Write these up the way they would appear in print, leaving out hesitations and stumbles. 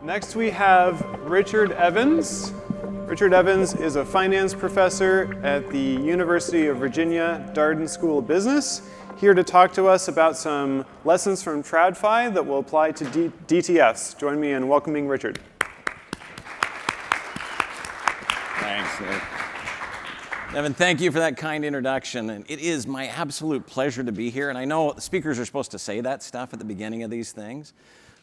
Next we have Richard Evans. Richard Evans is a finance professor at the University of Virginia Darden School of Business, here to talk to us about some lessons from TradFi that will apply to DTFs. Join me in welcoming Richard. Thanks, Nick. Evan, thank you for that kind introduction. And it is my absolute pleasure to be here. And I know the speakers are supposed to say that stuff at the beginning of these things.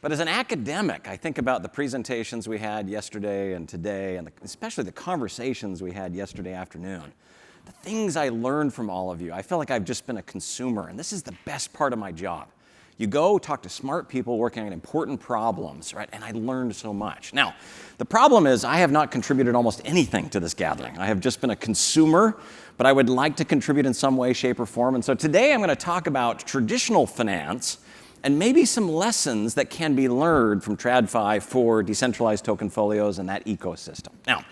But as an academic, I think about the presentations we had yesterday and today, and especially the conversations we had yesterday afternoon. The things I learned from all of you, I feel like I've just been a consumer, and this is the best part of my job. You go talk to smart people working on important problems, right? And I learned so much. Now, the problem is I have not contributed almost anything to this gathering. I have just been a consumer, but I would like to contribute in some way, shape, or form. And so today I'm going to talk about traditional finance and maybe some lessons that can be learned from TradFi for decentralized token folios and that ecosystem. Now,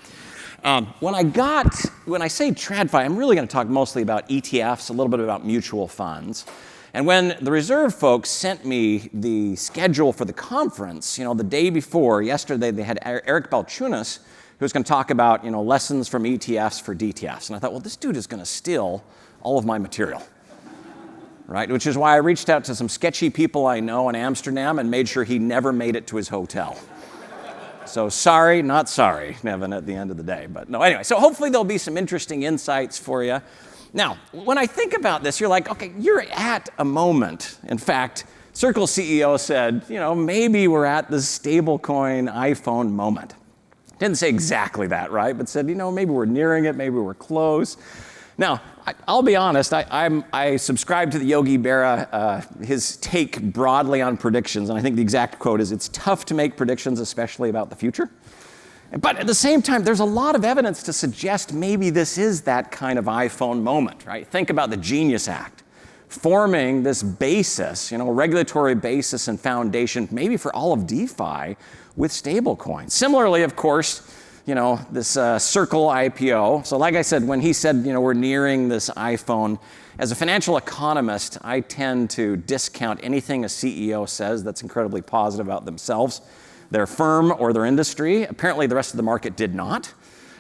when I say TradFi, I'm really going to talk mostly about ETFs, a little bit about mutual funds. And when the Reserve folks sent me the schedule for the conference, the day before, yesterday, they had Eric Balchunas, who was going to talk about, lessons from ETFs for DTFs. And I thought, well, this dude is going to steal all of my material. Right? Which is why I reached out to some sketchy people I know in Amsterdam and made sure he never made it to his hotel. So sorry, not sorry, Evan, at the end of the day. But no, anyway, so hopefully there'll be some interesting insights for you. Now, when I think about this, you're like, okay, you're at a moment. In fact, Circle CEO said, maybe we're at the stablecoin iPhone moment. Didn't say exactly that, right? But said, maybe we're nearing it, maybe we're close. Now, I'll be honest, I subscribe to the Yogi Berra, his take broadly on predictions, and I think the exact quote is, it's tough to make predictions, especially about the future. But at the same time, there's a lot of evidence to suggest maybe this is that kind of iPhone moment, right? Think about the Genius Act, forming this basis, regulatory basis and foundation, maybe for all of DeFi with stablecoins. Similarly, of course, this Circle IPO. So like I said, when he said, we're nearing this iPhone, as a financial economist, I tend to discount anything a CEO says that's incredibly positive about themselves, their firm, or their industry. Apparently, the rest of the market did not,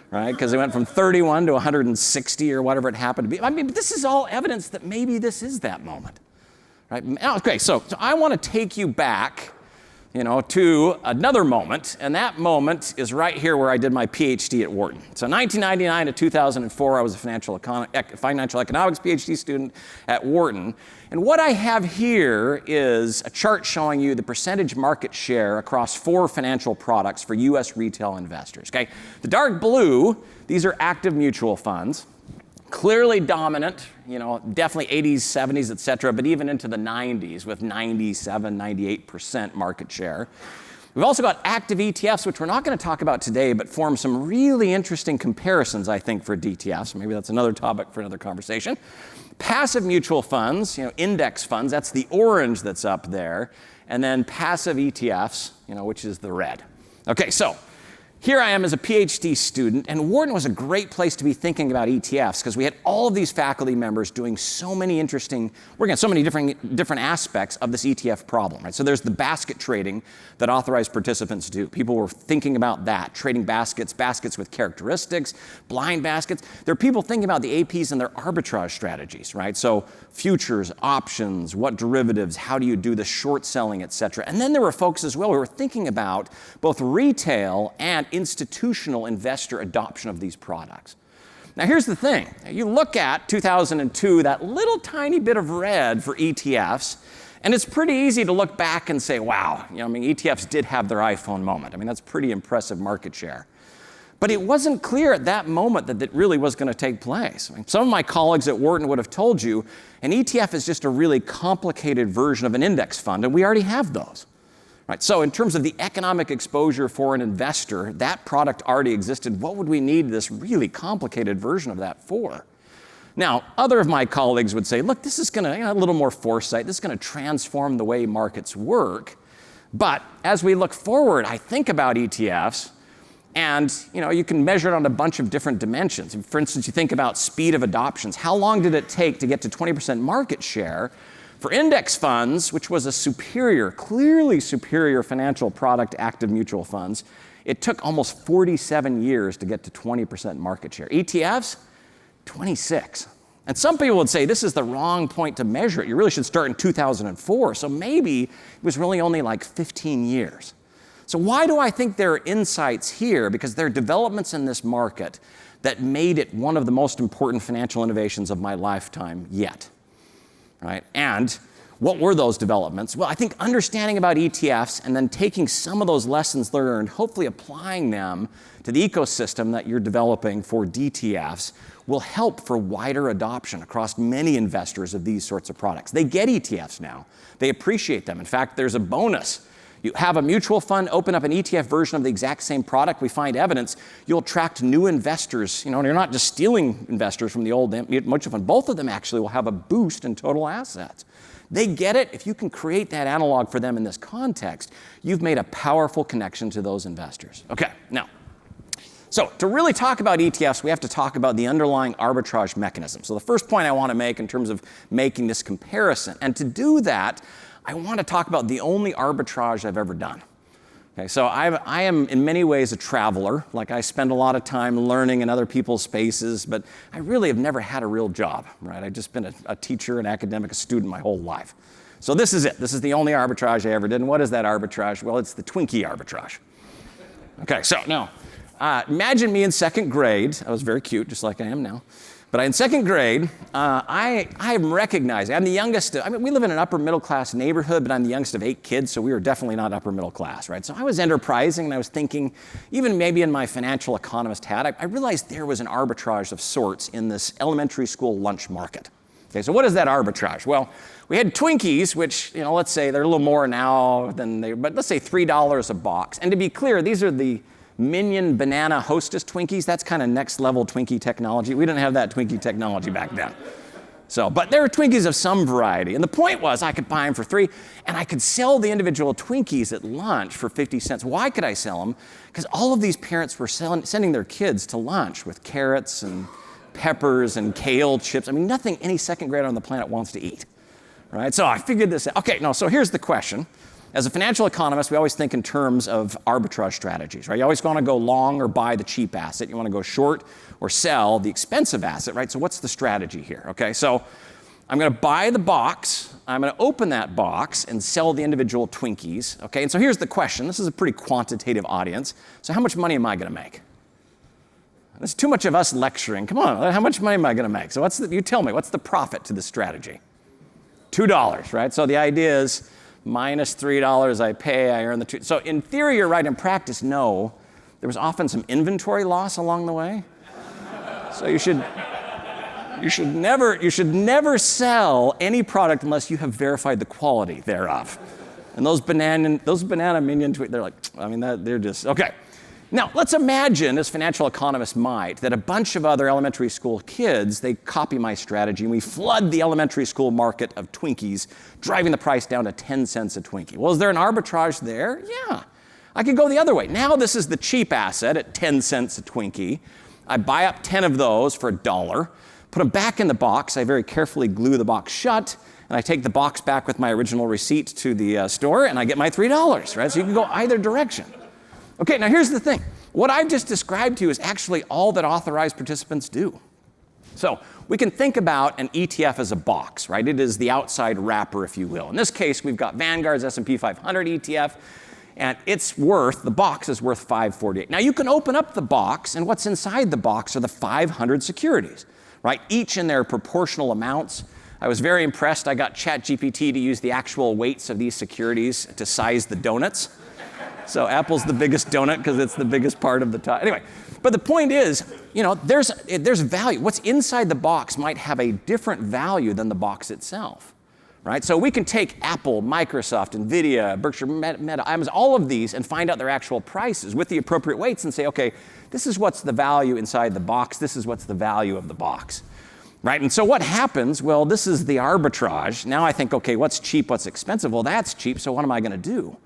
right? Because they went from 31 to 160 or whatever it happened to be. I mean, this is all evidence that maybe this is that moment, right? Okay, so I want to take you back to another moment, and that moment is right here where I did my PhD at Wharton. So 1999 to 2004, I was a financial economics PhD student at Wharton. And what I have here is a chart showing you the percentage market share across 4 financial products for US retail investors, okay? The dark blue, these are active mutual funds. Clearly dominant, definitely 80s, 70s, et cetera, but even into the 90s with 97, 98% market share. We've also got active ETFs, which we're not going to talk about today, but form some really interesting comparisons, I think, for DTFs. Maybe that's another topic for another conversation. Passive mutual funds, index funds, that's the orange that's up there. And then passive ETFs, which is the red. Okay, so here I am as a PhD student, and Wharton was a great place to be thinking about ETFs because we had all of these faculty members doing so many working on so many different aspects of this ETF problem, right? So there's the basket trading that authorized participants do. People were thinking about that, trading baskets with characteristics, blind baskets. There are people thinking about the APs and their arbitrage strategies, right? So futures, options, what derivatives, how do you do the short selling, et cetera. And then there were folks as well who were thinking about both retail and institutional investor adoption of these products. Now here's the thing. You look at 2002, that little tiny bit of red for ETFs, and it's pretty easy to look back and say, wow, ETFs did have their iPhone moment. That's pretty impressive market share. But it wasn't clear at that moment that it really was going to take place. Some of my colleagues at Wharton would have told you an ETF is just a really complicated version of an index fund, and we already have those. Right, so in terms of the economic exposure for an investor, that product already existed. What would we need this really complicated version of that for? Now, other of my colleagues would say, look, this is going to, a little more foresight, this is going to transform the way markets work. But as we look forward, I think about ETFs, and you can measure it on a bunch of different dimensions. For instance, you think about speed of adoptions. How long did it take to get to 20% market share For index funds, which was a superior, clearly superior financial product to active mutual funds, it took almost 47 years to get to 20% market share. ETFs, 26. And some people would say this is the wrong point to measure it. You really should start in 2004. So maybe it was really only like 15 years. So why do I think there are insights here? Because there are developments in this market that made it one of the most important financial innovations of my lifetime yet. Right? And what were those developments? Well, I think understanding about ETFs and then taking some of those lessons learned, hopefully applying them to the ecosystem that you're developing for DTFs will help for wider adoption across many investors of these sorts of products. They get ETFs now. They appreciate them. In fact, there's a bonus. You have a mutual fund, open up an ETF version of the exact same product, we find evidence, you'll attract new investors. You know, you're not just stealing investors from the old mutual fund. Both of them actually will have a boost in total assets. They get it. If you can create that analog for them in this context, you've made a powerful connection to those investors. Okay, now, so to really talk about ETFs, we have to talk about the underlying arbitrage mechanism. So the first point I want to make in terms of making this comparison, and to do that, I want to talk about the only arbitrage I've ever done. Okay, so I am in many ways a traveler. Like I spend a lot of time learning in other people's spaces, but I really have never had a real job, right? I've just been a teacher, an academic, a student my whole life. So this is it. This is the only arbitrage I ever did. And what is that arbitrage? Well, it's the Twinkie arbitrage. Okay, so now, imagine me in second grade. I was very cute, just like I am now. But in second grade, I am recognizing, I'm the youngest, I mean, we live in an upper middle class neighborhood, but I'm the youngest of 8 kids, so we were definitely not upper middle class, right? So I was enterprising and I was thinking, even maybe in my financial economist hat, I realized there was an arbitrage of sorts in this elementary school lunch market. Okay, so what is that arbitrage? Well, we had Twinkies, which, you know, let's say they're a little more now than but let's say $3 a box. And to be clear, these are the Minion Banana Hostess Twinkies. That's kind of next level Twinkie technology. We didn't have that Twinkie technology back then. So, but there were Twinkies of some variety. And the point was I could buy them for $3 and I could sell the individual Twinkies at lunch for 50 cents. Why could I sell them? Because all of these parents were sending their kids to lunch with carrots and peppers and kale chips. I mean, nothing any second grader on the planet wants to eat. Right? So I figured this out. Okay, no, so here's the question. As a financial economist, we always think in terms of arbitrage strategies, right? You always want to go long or buy the cheap asset. You want to go short or sell the expensive asset, right? So what's the strategy here? Okay, so I'm going to buy the box. I'm going to open that box and sell the individual Twinkies. Okay, and so here's the question. This is a pretty quantitative audience. So how much money am I going to make? There's too much of us lecturing. Come on, how much money am I going to make? So you tell me, what's the profit to this strategy? $2, right? So the idea is minus $3 I pay, I earn the $2. So in theory, you're right. In practice, no. There was often some inventory loss along the way. So you should never sell any product unless you have verified the quality thereof. And those banana minion tweets, they're like, I mean, they're just, okay. Now, let's imagine, as financial economists might, that a bunch of other elementary school kids, they copy my strategy and we flood the elementary school market of Twinkies, driving the price down to 10 cents a Twinkie. Well, is there an arbitrage there? Yeah. I could go the other way. Now this is the cheap asset at 10 cents a Twinkie. I buy up 10 of those for $1, put them back in the box. I very carefully glue the box shut, and I take the box back with my original receipt to the store, and I get my $3, right? So you can go either direction. Okay, now here's the thing. What I've just described to you is actually all that authorized participants do. So we can think about an ETF as a box, right? It is the outside wrapper, if you will. In this case, we've got Vanguard's S&P 500 ETF, and the box is worth $548. Now you can open up the box, and what's inside the box are the 500 securities, right? Each in their proportional amounts. I was very impressed. I got ChatGPT to use the actual weights of these securities to size the donuts. So Apple's the biggest donut because it's the biggest part of the top. Anyway, but the point is, you know, there's value. What's inside the box might have a different value than the box itself, right? So we can take Apple, Microsoft, NVIDIA, Berkshire, Meta, Amazon, all of these and find out their actual prices with the appropriate weights and say, okay, this is what's the value inside the box. This is what's the value of the box, right? And so what happens? Well, this is the arbitrage. Now I think, okay, what's cheap, what's expensive? Well, that's cheap, so what am I going to do?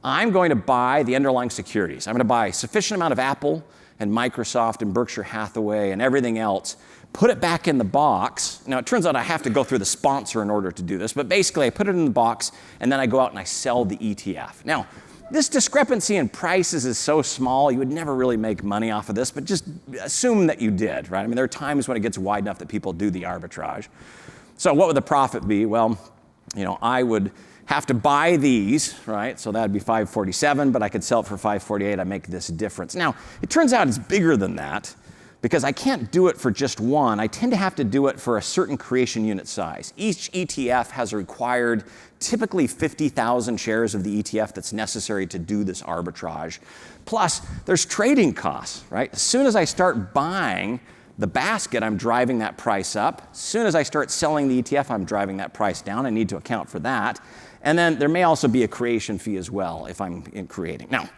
I'm going to buy the underlying securities. I'm going to buy a sufficient amount of Apple and Microsoft and Berkshire Hathaway and everything else, put it back in the box. Now, it turns out I have to go through the sponsor in order to do this, but basically I put it in the box, and then I go out and I sell the ETF. Now, this discrepancy in prices is so small, you would never really make money off of this, but just assume that you did, right? I mean, there are times when it gets wide enough that people do the arbitrage. So what would the profit be? Well, I would have to buy these, right? So that'd be 547, but I could sell it for 548. I make this difference. Now, it turns out it's bigger than that because I can't do it for just one. I tend to have to do it for a certain creation unit size. Each ETF has a required typically 50,000 shares of the ETF that's necessary to do this arbitrage. Plus, there's trading costs, right? As soon as I start buying the basket, I'm driving that price up. As soon as I start selling the ETF, I'm driving that price down. I need to account for that. And then there may also be a creation fee as well if I'm creating. Now,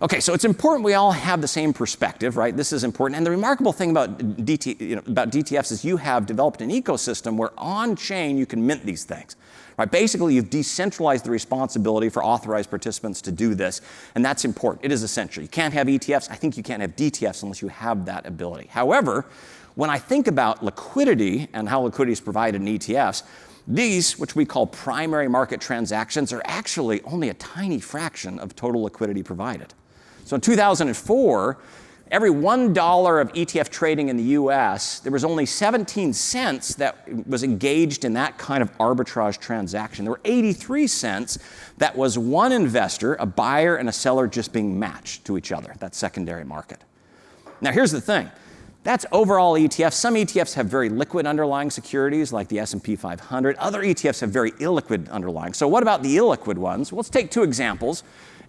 okay, so it's important we all have the same perspective, right? This is important. And the remarkable thing about DTFs is you have developed an ecosystem where on-chain you can mint these things. Right? Basically, you've decentralized the responsibility for authorized participants to do this, and that's important. It is essential. You can't have ETFs. I think you can't have DTFs unless you have that ability. However, when I think about liquidity and how liquidity is provided in ETFs, these, which we call primary market transactions, are actually only a tiny fraction of total liquidity provided. So in 2004, every $1 of ETF trading in the US, there was only 17 cents that was engaged in that kind of arbitrage transaction. There were 83 cents that was one investor, a buyer and a seller, just being matched to each other, that secondary market. Now here's the thing. That's overall ETFs. Some ETFs have very liquid underlying securities, like the S&P 500. Other ETFs have very illiquid underlying. So what about the illiquid ones? Well, let's take two examples.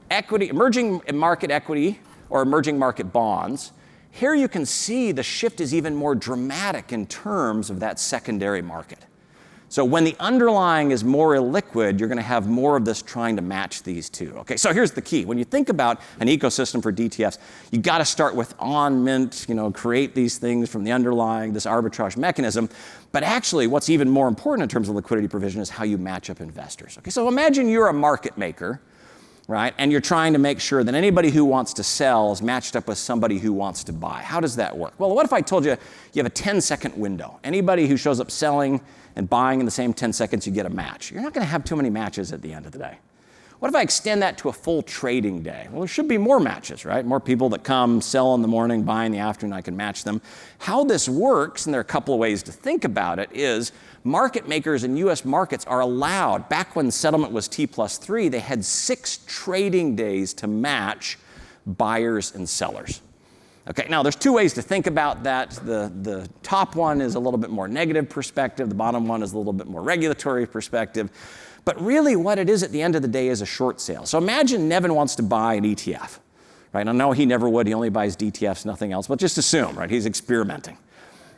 Emerging market equity or emerging market bonds. Here you can see the shift is even more dramatic in terms of that secondary market. So when the underlying is more illiquid, you're going to have more of this trying to match these two. Okay, so here's the key. When you think about an ecosystem for DTFs, you got to start with on mint, create these things from the underlying, this arbitrage mechanism. But actually, what's even more important in terms of liquidity provision is how you match up investors. Okay, so imagine you're a market maker, right? And you're trying to make sure that anybody who wants to sell is matched up with somebody who wants to buy. How does that work? Well, what if I told you you have a 10-second window? Anybody who shows up selling and buying in the same 10 seconds, you get a match. You're not going to have too many matches at the end of the day. What if I extend that to a full trading day? Well, there should be more matches, right? More people that come, sell in the morning, buy in the afternoon, I can match them. How this works, and there are a couple of ways to think about it, is market makers in US markets are allowed, back when settlement was T+3, they had 6 trading days to match buyers and sellers. Okay, now there's two ways to think about that. The top one is a little bit more negative perspective. The bottom one is a little bit more regulatory perspective. But really what it is at the end of the day is a short sale. So imagine Nevin wants to buy an ETF, right? I know he never would. He only buys DTFs, nothing else. But just assume, right? He's experimenting.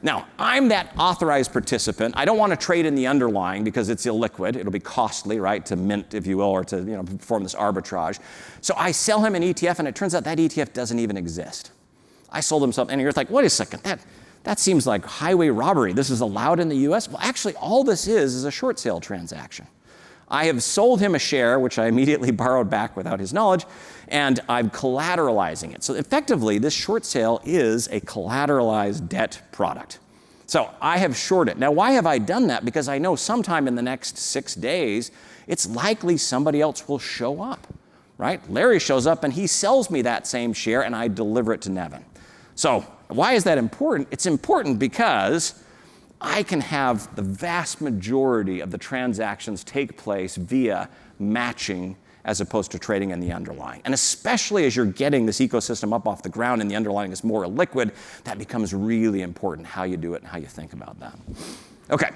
Now, I'm that authorized participant. I don't want to trade in the underlying because it's illiquid. It'll be costly, right, to mint, if you will, or to perform this arbitrage. So I sell him an ETF, and it turns out that ETF doesn't even exist. I sold him something, and you're like, wait a second, that seems like highway robbery. This is allowed in the US? Well, actually, all this is a short sale transaction. I have sold him a share, which I immediately borrowed back without his knowledge, and I'm collateralizing it. So effectively, this short sale is a collateralized debt product. So I have shorted. Now, why have I done that? Because I know sometime in the next 6 days, it's likely somebody else will show up, right? Larry shows up, and he sells me that same share, and I deliver it to Nevin. So why is that important? It's important because I can have the vast majority of the transactions take place via matching as opposed to trading in the underlying. And especially as you're getting this ecosystem up off the ground and the underlying is more illiquid, that becomes really important, how you do it and how you think about that. Okay.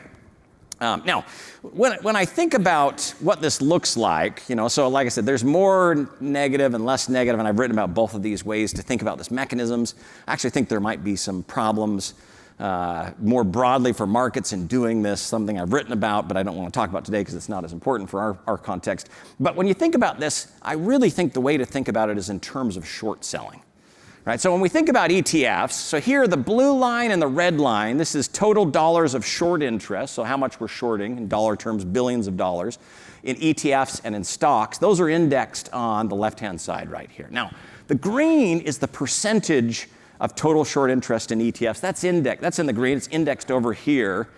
Now, when I think about what this looks like, so like I said, there's more negative and less negative, and I've written about both of these ways to think about this mechanisms. I actually think there might be some problems more broadly for markets in doing this, something I've written about, but I don't want to talk about today because it's not as important for our context. But when you think about this, I really think the way to think about it is in terms of short selling. Right, so when we think about ETFs, so here the blue line and the red line, this is total dollars of short interest, so how much we're shorting in dollar terms, billions of dollars, in ETFs and in stocks. Those are indexed on the left-hand side right here. Now, the green is the percentage of total short interest in ETFs. That's in the green, it's indexed over here.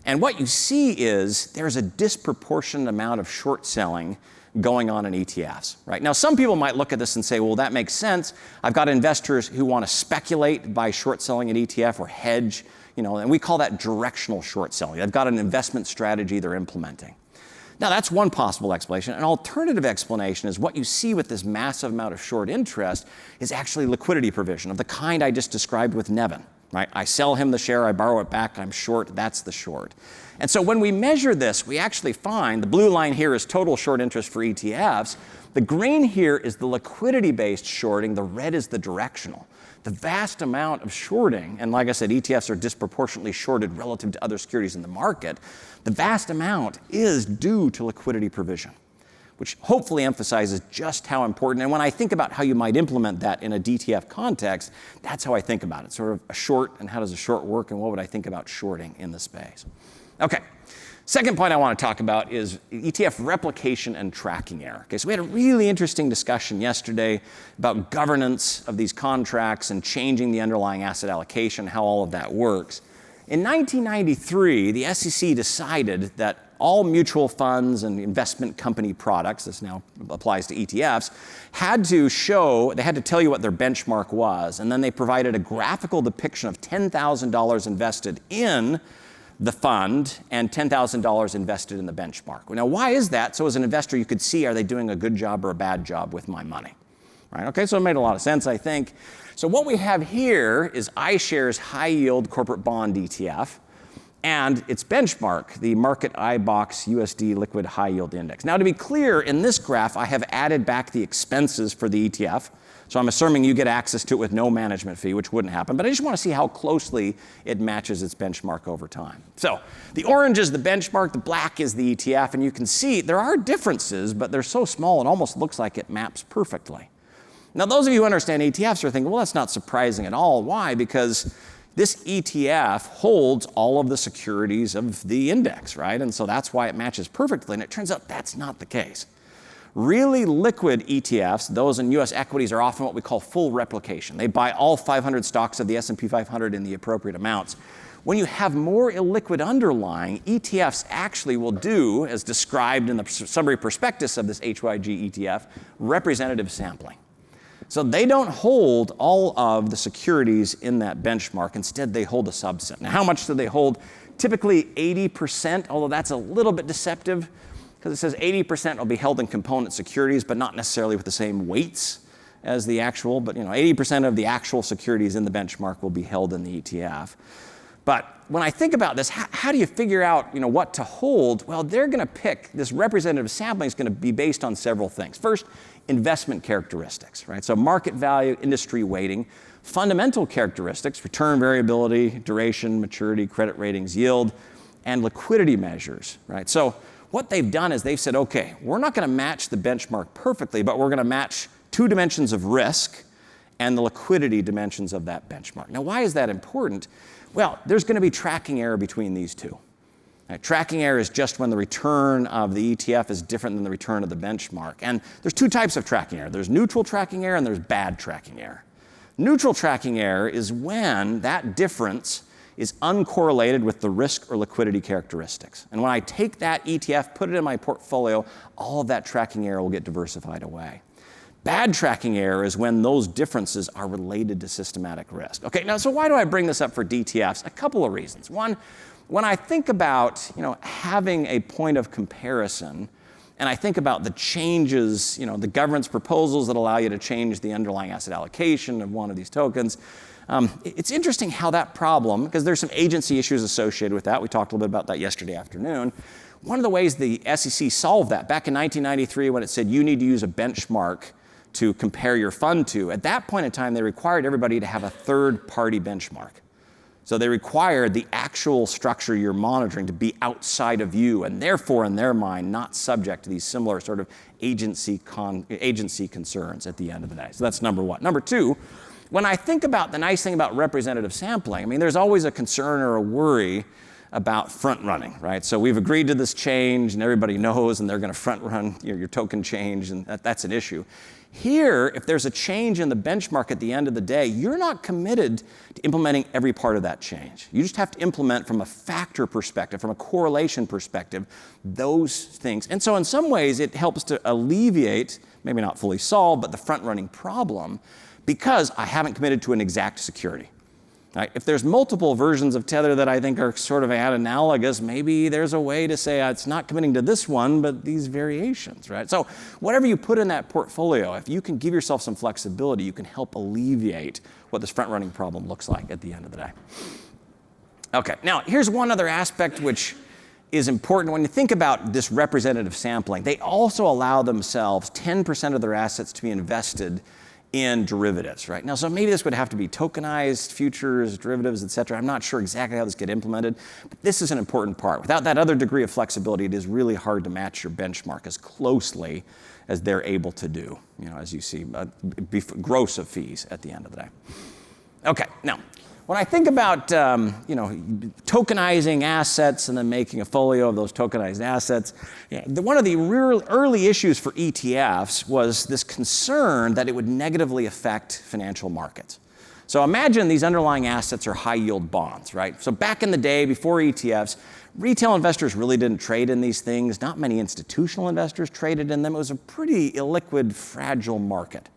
And what you see is there's a disproportionate amount of short selling going on in ETFs, right? Now, some people might look at this and say, well, that makes sense. I've got investors who want to speculate by short selling an ETF or hedge, and we call that directional short selling. They've got an investment strategy they're implementing. Now, that's one possible explanation. An alternative explanation is what you see with this massive amount of short interest is actually liquidity provision of the kind I just described with Nevin, right? I sell him the share, I borrow it back, I'm short, that's the short. And so when we measure this, we actually find the blue line here is total short interest for ETFs. The green here is the liquidity-based shorting, the red is the directional. The vast amount of shorting, and like I said, ETFs are disproportionately shorted relative to other securities in the market, the vast amount is due to liquidity provision, which hopefully emphasizes just how important. And when I think about how you might implement that in a DTF context, that's how I think about it, sort of a short and how does a short work and what would I think about shorting in the space. Okay. Second point I want to talk about is ETF replication and tracking error. Okay, so we had a really interesting discussion yesterday about governance of these contracts and changing the underlying asset allocation, how all of that works. In 1993, the SEC decided that all mutual funds and investment company products, this now applies to ETFs, they had to tell you what their benchmark was, and then they provided a graphical depiction of $10,000 invested in the fund and $10,000 invested in the benchmark. Now, why is that? So as an investor, you could see, are they doing a good job or a bad job with my money? Right? Okay, so it made a lot of sense, I think. So what we have here is iShares High Yield Corporate Bond ETF and its benchmark, the Market iBox USD Liquid High Yield Index. Now, to be clear, in this graph, I have added back the expenses for the ETF. So I'm assuming you get access to it with no management fee, which wouldn't happen. But I just want to see how closely it matches its benchmark over time. So the orange is the benchmark, the black is the ETF. And you can see there are differences, but they're so small it almost looks like it maps perfectly. Now, those of you who understand ETFs are thinking, well, that's not surprising at all. Why? Because this ETF holds all of the securities of the index, right? And so that's why it matches perfectly. And it turns out that's not the case. Really liquid ETFs, those in US equities, are often what we call full replication. They buy all 500 stocks of the S&P 500 in the appropriate amounts. When you have more illiquid underlying, ETFs actually will do, as described in the summary prospectus of this HYG ETF, representative sampling. So they don't hold all of the securities in that benchmark. Instead, they hold a subset. Now, how much do they hold? Typically 80%, although that's a little bit deceptive, because it says 80% will be held in component securities, but not necessarily with the same weights as the actual. But 80% of the actual securities in the benchmark will be held in the ETF. But when I think about this, how do you figure out what to hold? Well, they're going to pick, this representative sampling is going to be based on several things. First, investment characteristics, right? So market value, industry weighting, fundamental characteristics, return variability, duration, maturity, credit ratings, yield, and liquidity measures, right? So what they've done is they've said, okay, we're not going to match the benchmark perfectly, but we're going to match two dimensions of risk and the liquidity dimensions of that benchmark. Now, why is that important? Well, there's going to be tracking error between these two. Tracking error is just when the return of the ETF is different than the return of the benchmark. And there's two types of tracking error. There's neutral tracking error and there's bad tracking error. Neutral tracking error is when that difference is uncorrelated with the risk or liquidity characteristics. And when I take that ETF, put it in my portfolio, all of that tracking error will get diversified away. Bad tracking error is when those differences are related to systematic risk. Okay, now, so why do I bring this up for DTFs? A couple of reasons. One, when I think about having a point of comparison, and I think about the changes, the government's proposals that allow you to change the underlying asset allocation of one of these tokens, it's interesting how that problem, because there's some agency issues associated with that. We talked a little bit about that yesterday afternoon. One of the ways the SEC solved that back in 1993 when it said you need to use a benchmark to compare your fund to, at that point in time, they required everybody to have a third-party benchmark. So they required the actual structure you're monitoring to be outside of you and therefore, in their mind, not subject to these similar sort of agency concerns at the end of the day. So that's number one. Number two, when I think about the nice thing about representative sampling, I mean, there's always a concern or a worry about front running, right? So we've agreed to this change and everybody knows and they're going to front run your token change and that's an issue. Here, if there's a change in the benchmark at the end of the day, you're not committed to implementing every part of that change. You just have to implement from a factor perspective, from a correlation perspective, those things. And so in some ways, it helps to alleviate, maybe not fully solve, but the front-running problem, because I haven't committed to an exact security. Right? If there's multiple versions of Tether that I think are sort of analogous, maybe there's a way to say it's not committing to this one, but these variations, right? So whatever you put in that portfolio, if you can give yourself some flexibility, you can help alleviate what this front-running problem looks like at the end of the day. Okay, now here's one other aspect which is important. When you think about this representative sampling, they also allow themselves 10% of their assets to be invested in derivatives, right? Now, so maybe this would have to be tokenized futures, derivatives, et cetera. I'm not sure exactly how this get implemented, but this is an important part. Without that other degree of flexibility, it is really hard to match your benchmark as closely as they're able to do, as you see, gross of fees at the end of the day. Okay, now, when I think about tokenizing assets and then making a folio of those tokenized assets, one of the early issues for ETFs was this concern that it would negatively affect financial markets. So imagine these underlying assets are high-yield bonds, right? So back in the day, before ETFs, retail investors really didn't trade in these things. Not many institutional investors traded in them. It was a pretty illiquid, fragile market.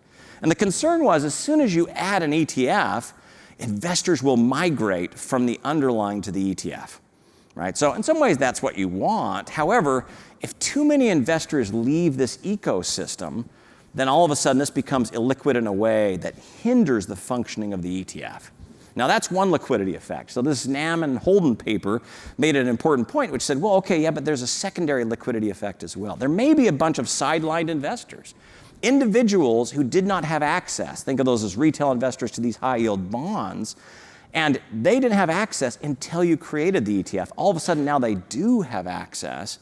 And the concern was, as soon as you add an ETF, investors will migrate from the underlying to the ETF, right? So in some ways, that's what you want. However, if too many investors leave this ecosystem, then all of a sudden this becomes illiquid in a way that hinders the functioning of the ETF. Now that's one liquidity effect. So this Nam and Holden paper made an important point, which said, well, okay, yeah, but there's a secondary liquidity effect as well. There may be a bunch of sidelined investors, individuals who did not have access, think of those as retail investors to these high-yield bonds, and they didn't have access until you created the ETF. All of a sudden now they do have access,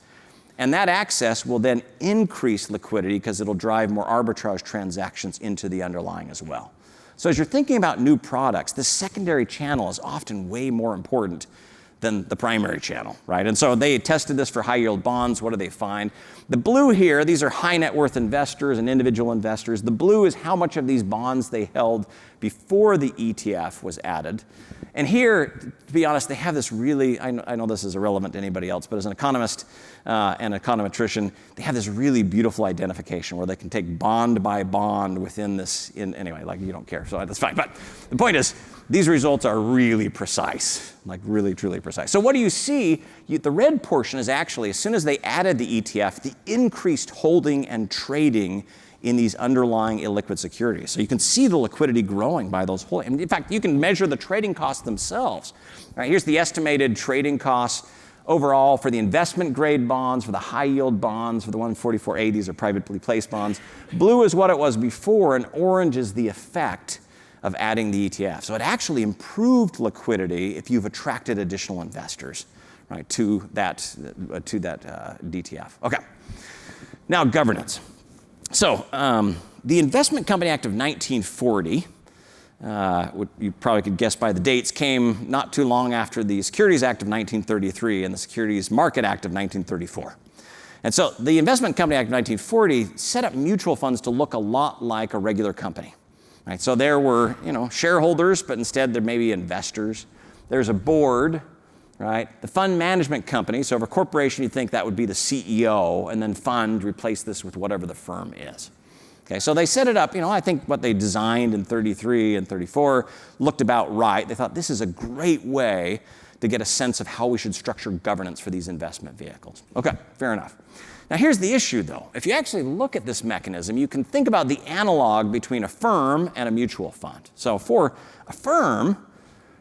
and that access will then increase liquidity because it'll drive more arbitrage transactions into the underlying as well. So as you're thinking about new products, the secondary channel is often way more important than the primary channel, right? And so they tested this for high-yield bonds. What do they find? The blue here, these are high net worth investors and individual investors. The blue is how much of these bonds they held before the ETF was added. And here, to be honest, they have this really, I know this is irrelevant to anybody else, but as an economist and econometrician, they have this really beautiful identification where they can take bond by bond within this, anyway, like you don't care, so that's fine. But the point is, these results are really precise, like really, truly precise. So what do you see? The red portion is actually, as soon as they added the ETF, the increased holding and trading in these underlying illiquid securities. So you can see the liquidity growing by those holdings. In fact, you can measure the trading costs themselves. All right, here's the estimated trading costs overall for the investment grade bonds, for the high yield bonds, for the 144A, these are privately placed bonds. Blue is what it was before, and orange is the effect of adding the ETF. So it actually improved liquidity if you've attracted additional investors, right, to that DTF. Okay, now governance. So the Investment Company Act of 1940, you probably could guess by the dates, came not too long after the Securities Act of 1933 and the Securities Market Act of 1934. And so the Investment Company Act of 1940 set up mutual funds to look a lot like a regular company. Right? So there were, shareholders, but instead there may be investors. There's a board, right? The fund management company, so if a corporation, you think that would be the CEO, and then fund, replace this with whatever the firm is. Okay, so they set it up, I think what they designed in 33 and 34 looked about right. They thought this is a great way to get a sense of how we should structure governance for these investment vehicles. Okay, fair enough. Now here's the issue though. If you actually look at this mechanism, you can think about the analog between a firm and a mutual fund. So for a firm,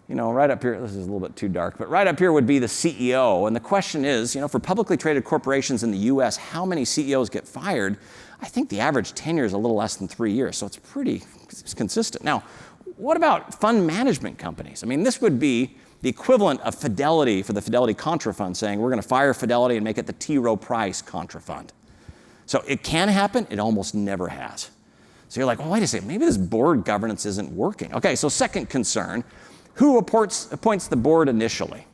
right up here, this is a little bit too dark, but right up here would be the CEO. And the question is, for publicly traded corporations in the US, how many CEOs get fired? I think the average tenure is a little less than 3 years, so it's pretty consistent. Now, what about fund management companies? I mean, this would be the equivalent of Fidelity for the Fidelity Contra Fund saying, we're going to fire Fidelity and make it the T. Rowe Price Contra Fund. So it can happen, it almost never has. So you're like, well, wait a second, maybe this board governance isn't working. Okay, so second concern, who appoints the board initially?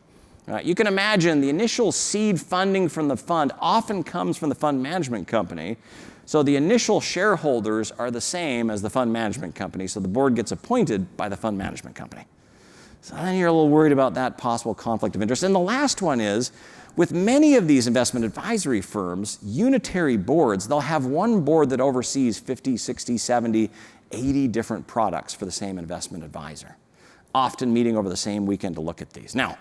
Right? You can imagine the initial seed funding from the fund often comes from the fund management company. So the initial shareholders are the same as the fund management company. So the board gets appointed by the fund management company. So then you're a little worried about that possible conflict of interest. And the last one is, with many of these investment advisory firms, unitary boards, they'll have one board that oversees 50, 60, 70, 80 different products for the same investment advisor, often meeting over the same weekend to look at these. Now,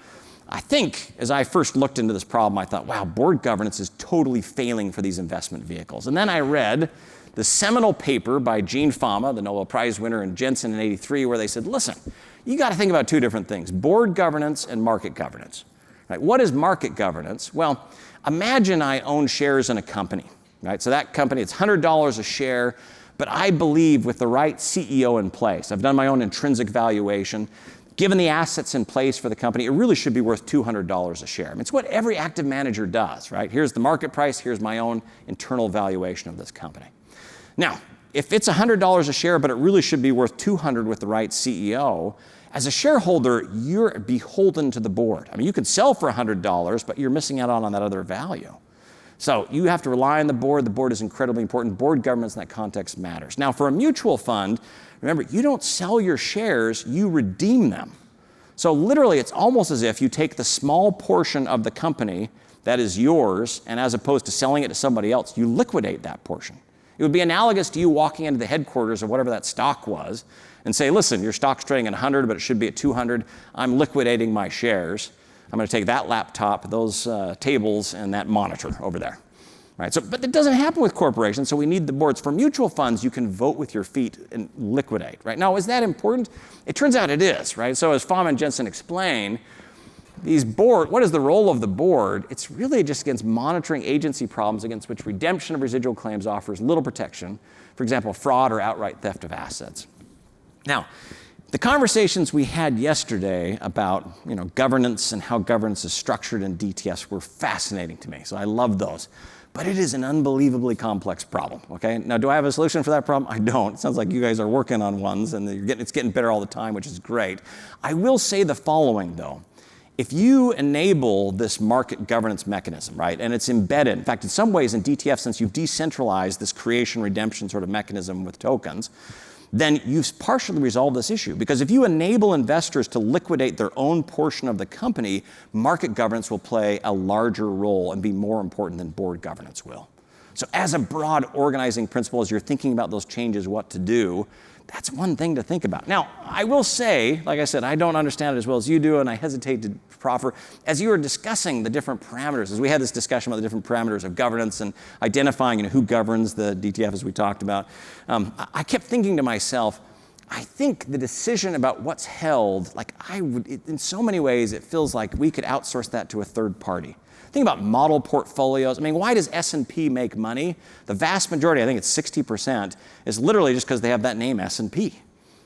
I think as I first looked into this problem, I thought, wow, board governance is totally failing for these investment vehicles. And then I read the seminal paper by Gene Fama, the Nobel Prize winner, and Jensen in '83, where they said, listen, you got to think about two different things, board governance and market governance. Right? What is market governance? Well, imagine I own shares in a company. Right? So that company, it's $100 a share, but I believe with the right CEO in place, I've done my own intrinsic valuation, given the assets in place for the company, it really should be worth $200 a share. I mean, it's what every active manager does, right? Here's the market price, here's my own internal valuation of this company. Now, if it's $100 a share, but it really should be worth $200 with the right CEO, as a shareholder, you're beholden to the board. I mean, you could sell for $100, but you're missing out on that other value. So you have to rely on the board. The board is incredibly important. Board governance in that context matters. Now, for a mutual fund, remember, you don't sell your shares, you redeem them. So literally, it's almost as if you take the small portion of the company that is yours, and as opposed to selling it to somebody else, you liquidate that portion. It would be analogous to you walking into the headquarters of whatever that stock was and say, listen, your stock's trading at 100, but it should be at 200. I'm liquidating my shares. I'm going to take that laptop, those tables, and that monitor over there. Right? So, but it doesn't happen with corporations, so we need the boards. For mutual funds, you can vote with your feet and liquidate. Right? Now, is that important? It turns out it is. Right? So as Fama and Jensen explain, what is the role of the board? It's really just against monitoring agency problems against which redemption of residual claims offers little protection. For example, fraud or outright theft of assets. Now, the conversations we had yesterday about governance and how governance is structured in DTFs were fascinating to me, so I love those. But it is an unbelievably complex problem, okay? Now, do I have a solution for that problem? I don't. It sounds like you guys are working on ones, and it's getting better all the time, which is great. I will say the following, though. If you enable this market governance mechanism, right, and it's embedded, in fact, in some ways in DTF, since you've decentralized this creation redemption sort of mechanism with tokens, then you've partially resolved this issue. Because if you enable investors to liquidate their own portion of the company, market governance will play a larger role and be more important than board governance will. So as a broad organizing principle, as you're thinking about those changes, what to do, that's one thing to think about. Now, I will say, like I said, I don't understand it as well as you do, and I hesitate to proffer. As you were discussing the different parameters, as we had this discussion about the different parameters of governance and identifying who governs the DTF as we talked about, I kept thinking to myself, I think the decision about what's held, in so many ways, it feels like we could outsource that to a third party. Think about model portfolios. I mean, why does S&P make money? The vast majority, I think it's 60%, is literally just because they have that name S&P.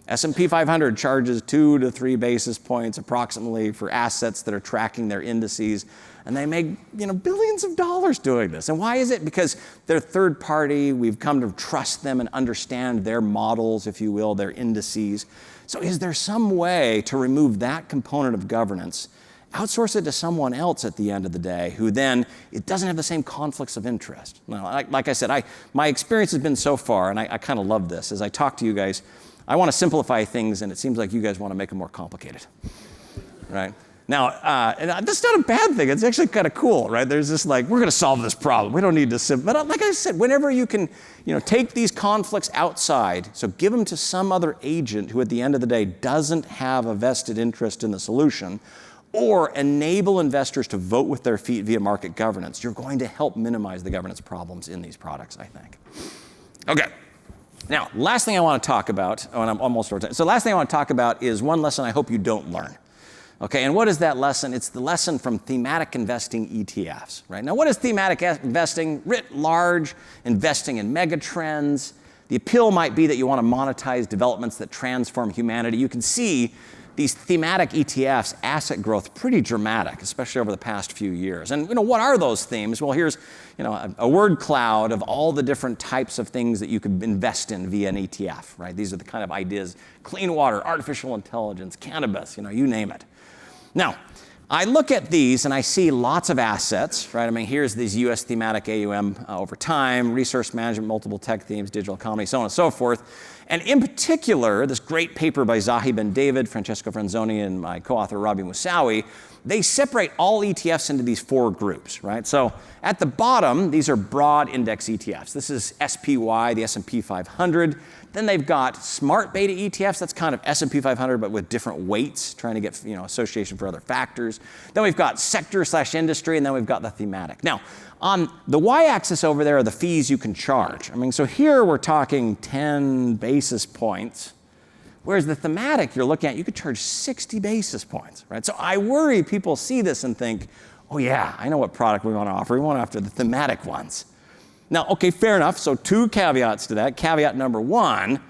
S&P 500 charges 2 to 3 basis points approximately for assets that are tracking their indices, and they make billions of dollars doing this. And why is it? Because they're third party. We've come to trust them and understand their models, if you will, their indices. So is there some way to remove that component of governance, outsource it to someone else at the end of the day who then, it doesn't have the same conflicts of interest? Now, like I said, my experience has been so far, and I kind of love this. As I talk to you guys, I want to simplify things, and it seems like you guys want to make them more complicated, right? Now, and that's not a bad thing. It's actually kind of cool, right? There's this we're going to solve this problem. We don't need to but like I said, whenever you can, take these conflicts outside, so give them to some other agent who at the end of the day doesn't have a vested interest in the solution, or enable investors to vote with their feet via market governance, you're going to help minimize the governance problems in these products, I think. Okay. Now, last thing I want to talk about, and I'm almost over time. So last thing I want to talk about is one lesson I hope you don't learn. Okay, and what is that lesson? It's the lesson from thematic investing ETFs, right? Now, what is thematic investing? Writ large, investing in megatrends. The appeal might be that you want to monetize developments that transform humanity. You can see these thematic ETFs, asset growth, pretty dramatic, especially over the past few years. And what are those themes? Well, here's a word cloud of all the different types of things that you could invest in via an ETF, right? These are the kind of ideas: clean water, artificial intelligence, cannabis, you name it. Now, I look at these and I see lots of assets, right? I mean, here's these US thematic AUM over time, resource management, multiple tech themes, digital economy, so on and so forth. And in particular, this great paper by Zahi Ben David, Francesco Franzoni, and my co-author Rabi Moussaoui, they separate all ETFs into these 4 groups, right? So at the bottom, these are broad index ETFs. This is SPY, the S&P 500. Then they've got smart beta ETFs. That's kind of S&P 500, but with different weights, trying to get association for other factors. Then we've got sector/industry, and then we've got the thematic. Now, on the y-axis over there are the fees you can charge. I mean, so here we're talking 10 basis points. Whereas the thematic you're looking at, you could charge 60 basis points, right? So I worry people see this and think, oh yeah, I know what product we want to offer. We want to offer the thematic ones. Now, okay, fair enough. So 2 caveats to that. Caveat number 1,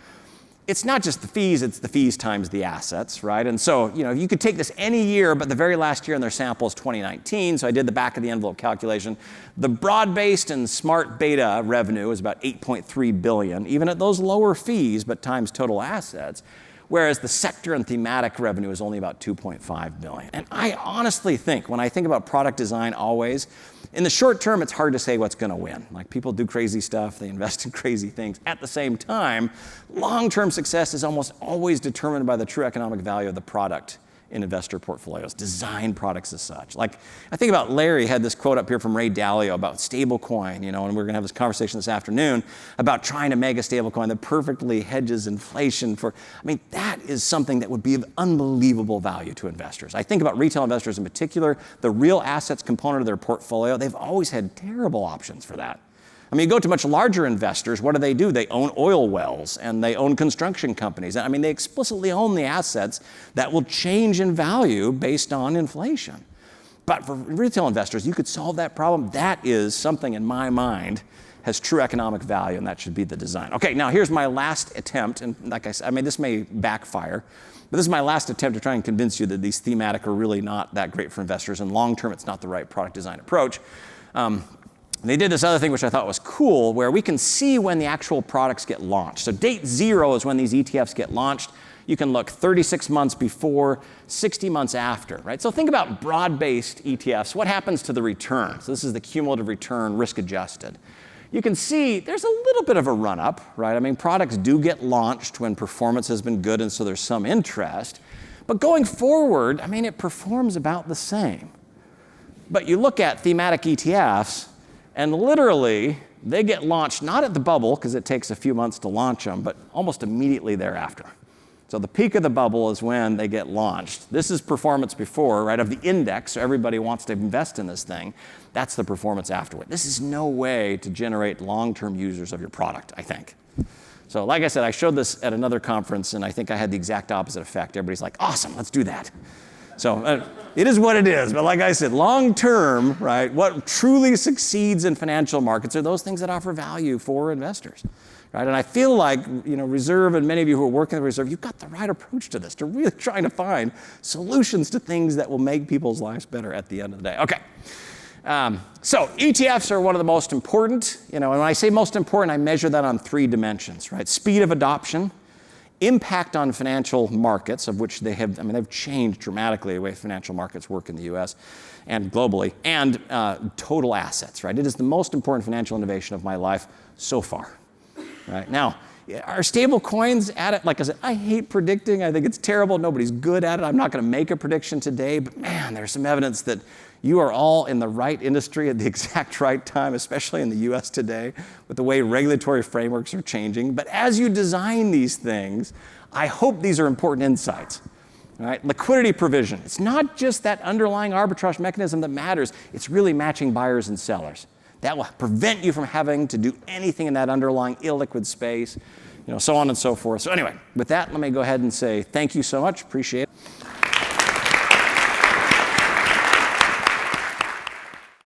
it's not just the fees, it's the fees times the assets, right? And so, you could take this any year, but the very last year in their sample is 2019. So I did the back of the envelope calculation. The broad-based and smart beta revenue is about $8.3 billion, even at those lower fees, but times total assets. Whereas the sector and thematic revenue is only about $2.5 billion. And I honestly think, when I think about product design always, in the short term, it's hard to say what's going to win. Like, people do crazy stuff, they invest in crazy things. At the same time, long-term success is almost always determined by the true economic value of the product in investor portfolios, design products as such. Like, I think about Larry had this quote up here from Ray Dalio about stablecoin, and we're gonna have this conversation this afternoon about trying to make a stablecoin that perfectly hedges inflation that is something that would be of unbelievable value to investors. I think about retail investors in particular, the real assets component of their portfolio, they've always had terrible options for that. I mean, you go to much larger investors, what do? They own oil wells and they own construction companies. I mean, they explicitly own the assets that will change in value based on inflation. But for retail investors, you could solve that problem. That is something in my mind has true economic value, and that should be the design. Okay, now here's my last attempt, and like I said, this may backfire, but this is my last attempt to try and convince you that these thematic are really not that great for investors, and long term, it's not the right product design approach. They did this other thing which I thought was cool, where we can see when the actual products get launched. So date 0 is when these ETFs get launched. You can look 36 months before, 60 months after, right? So think about broad-based ETFs. What happens to the return? So this is the cumulative return, risk-adjusted. You can see there's a little bit of a run-up, right? I mean, products do get launched when performance has been good, and so there's some interest. But going forward, it performs about the same. But you look at thematic ETFs, and literally, they get launched not at the bubble, because it takes a few months to launch them, but almost immediately thereafter. So the peak of the bubble is when they get launched. This is performance before, right, of the index, so everybody wants to invest in this thing. That's the performance afterward. This is no way to generate long-term users of your product, I think. So like I said, I showed this at another conference, and I think I had the exact opposite effect. Everybody's like, awesome, let's do that. So it is what it is, but like I said, long term, right, what truly succeeds in financial markets are those things that offer value for investors, right? And I feel like, Reserve and many of you who are working at Reserve, you've got the right approach to this, to really trying to find solutions to things that will make people's lives better at the end of the day. Okay, so ETFs are one of the most important, and when I say most important, I measure that on 3 dimensions, right? Speed of adoption, impact on financial markets, of which they've changed dramatically the way financial markets work in the US and globally, and total assets, right? It is the most important financial innovation of my life so far, right? Now, are stable coins at it? Like I said, I hate predicting. I think it's terrible. Nobody's good at it. I'm not going to make a prediction today, but man, there's some evidence that you are all in the right industry at the exact right time, especially in the US today, with the way regulatory frameworks are changing. But as you design these things, I hope these are important insights. Right? Liquidity provision. It's not just that underlying arbitrage mechanism that matters. It's really matching buyers and sellers. That will prevent you from having to do anything in that underlying illiquid space, so on and so forth. So anyway, with that, let me go ahead and say thank you so much. Appreciate it.